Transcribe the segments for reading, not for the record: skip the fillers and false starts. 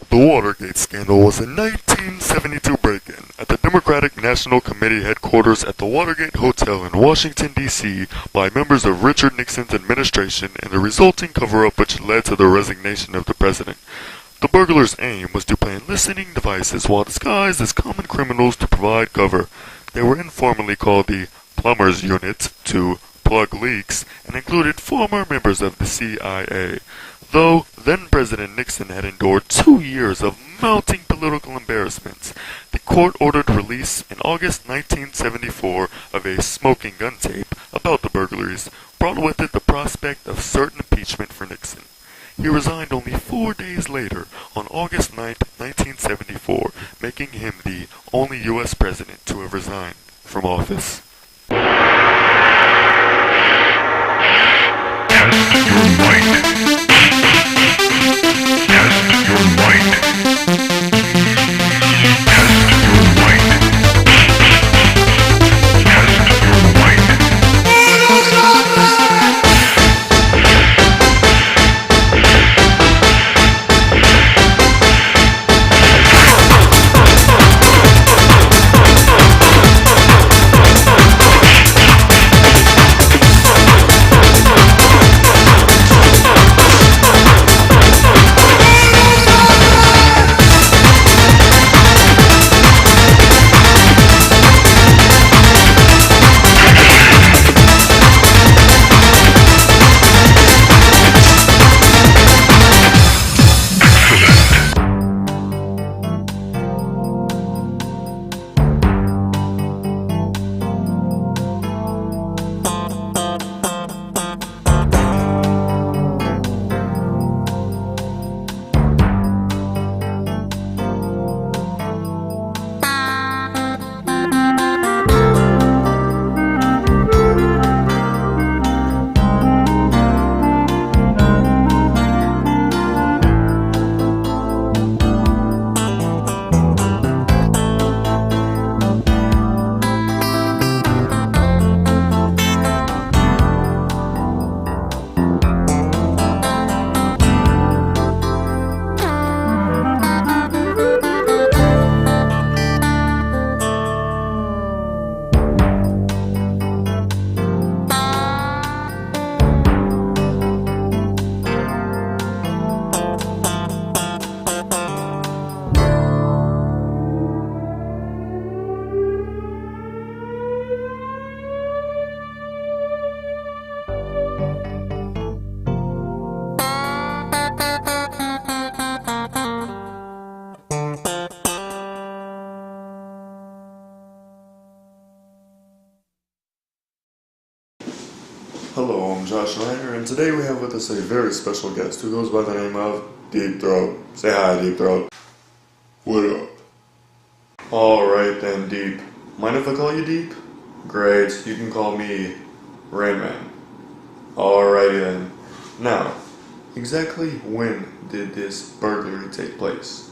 The Watergate scandal was a 1972 break-in at the Democratic National Committee headquarters at the Watergate Hotel in Washington, D.C. by members of Richard Nixon's administration and the resulting cover-up which led to the resignation of the president. The burglars' aim was to plant listening devices while disguised as common criminals to provide cover. They were informally called the Plumbers Unit to plug leaks and included former members of the CIA. Though then-President Nixon had endured 2 years of mounting political embarrassments, the court ordered release in August 1974 of a smoking gun tape about the burglaries, brought with it the prospect of certain impeachment for Nixon. He resigned only 4 days later, on August 9, 1974, making him the only U.S. president to have resigned from office. Test your might. Test your might. Test your might. Test your might. Hello, I'm Josh Reiner, and today we have with us a very special guest who goes by the name of Deep Throat. Say hi, Deep Throat. What up? Alright then, Deep. Mind if I call you Deep? Great, you can call me Rain Man. Alrighty then. Now, exactly when did this burglary take place?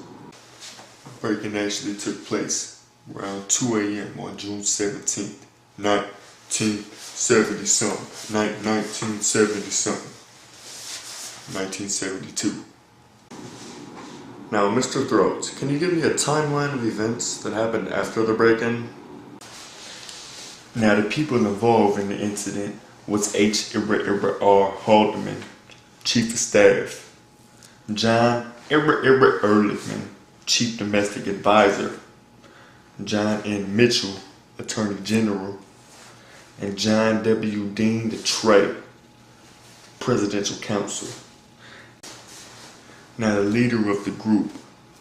Break-in actually took place around 2 a.m. on June 17th, 1972. Now, Mr. Throat, can you give me a timeline of events that happened after the break-in? Now, the people involved in the incident was H.R. Haldeman, Chief of Staff, John Ehrlichman, Chief Domestic Advisor, John N. Mitchell, Attorney General, and John W. Dean III, Presidential Counsel. Now, the leader of the group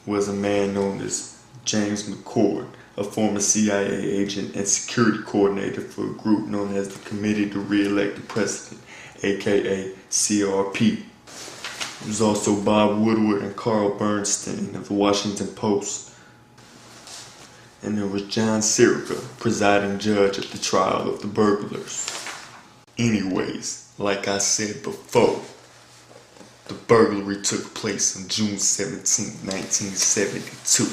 was a man known as James McCord, a former CIA agent and security coordinator for a group known as the Committee to Re-elect the President, aka CRP. There was also Bob Woodward and Carl Bernstein of the Washington Post. And there was John Sirica, presiding judge at the trial of the burglars. Anyways, like I said before, the burglary took place on June 17, 1972.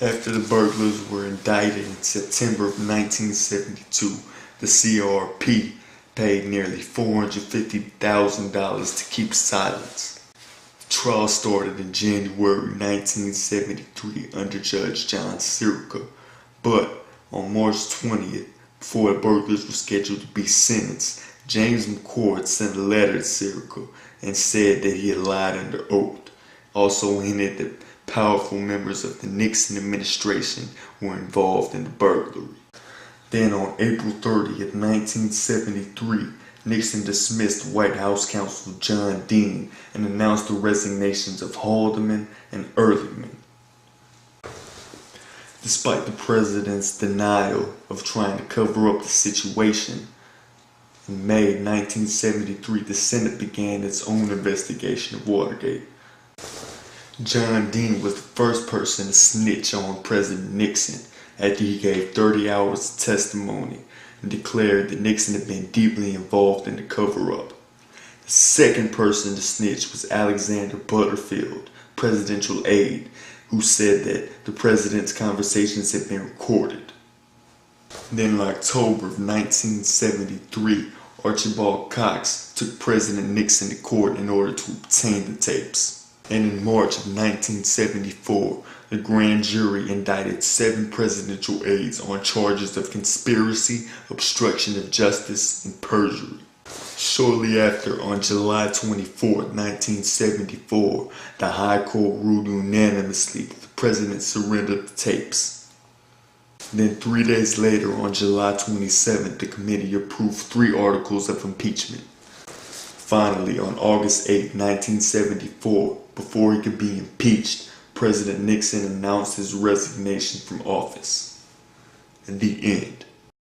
After the burglars were indicted in September of 1972, the CRP paid nearly $450,000 to keep silence. The trial started in January 1973 under Judge John CHA-CHEA, but on March 20th, before the burglars were scheduled to be sentenced, James McCord sent a letter to CHA-CHEA and said that he had lied under oath. Also hinted that powerful members of the Nixon administration were involved in the burglary. Then on April 30th, 1973, Nixon dismissed White House counsel John Dean and announced the resignations of Haldeman and Ehrlichman. Despite the president's denial of trying to cover up the situation, in May 1973, the Senate began its own investigation of Watergate. John Dean was the first person to snitch on President Nixon after he gave 30 hours of testimony and declared that Nixon had been deeply involved in the cover-up. The second person to snitch was Alexander Butterfield, presidential aide, who said that the president's conversations had been recorded. Then in October of 1973, Archibald Cox took President Nixon to court in order to obtain the tapes. And in March of 1974, the grand jury indicted 7 presidential aides on charges of conspiracy, obstruction of justice, and perjury. Shortly after, on July 24, 1974, the High Court ruled unanimously that the president surrendered the tapes. Then 3 days later, on July 27th, the committee approved 3 articles of impeachment. Finally, on August 8, 1974, before he could be impeached, President Nixon announced his resignation from office. And the end.